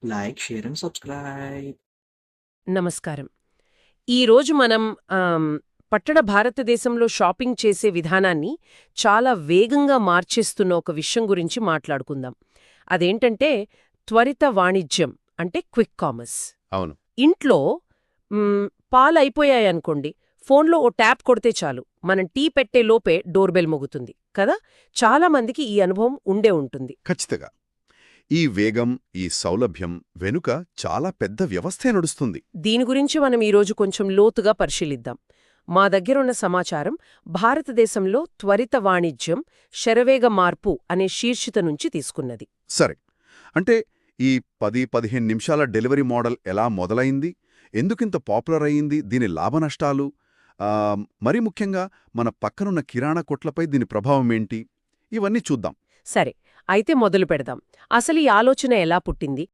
Like, share and subscribe. నమస్కారం. ఈరోజు మనం పట్టణ భారతదేశంలో షాపింగ్ చేసే విధానాన్ని చాలా వేగంగా మార్చేస్తున్న ఒక విషయం గురించి మాట్లాడుకుందాం. అదేంటంటే త్వరిత వాణిజ్యం అంటే క్విక్ కామర్స్. అవును. ఇంట్లో పాలయిపోయాయనుకోండి, ఫోన్లో ఓ ట్యాప్ కొడితే చాలు, మనం టీ పెట్టే లోపే డోర్ బెల్ మోగుతుంది కదా. చాలా మందికి ఈ అనుభవం ఉండే ఉంటుంది. ఖచ్చితంగా. ఈ వేగం, ఈ సౌలభ్యం వెనుక చాలా పెద్ద వ్యవస్థే నడుస్తుంది. దీని గురించి మనం ఈరోజు కొంచెం లోతుగా పరిశీలిద్దాం. మా దగ్గరున్న సమాచారం భారతదేశంలో త్వరిత వాణిజ్యం, శరవేగ మార్పు అనే శీర్షిక నుంచి తీసుకున్నది. సరే, అంటే ఈ 10-15 నిమిషాల డెలివరీ మోడల్ ఎలా మొదలైంది, ఎందుకింత పాపులర్ అయ్యింది, దీని లాభనష్టాలు, మరి ముఖ్యంగా మన పక్కనున్న కిరాణా కొట్లపై దీని ప్రభావం ఏంటి, ఇవన్నీ చూద్దాం. సరే, అయితే మొదలు పెడదాం. అసలు ఈ ఆలోచన ఎలా పుట్టింది?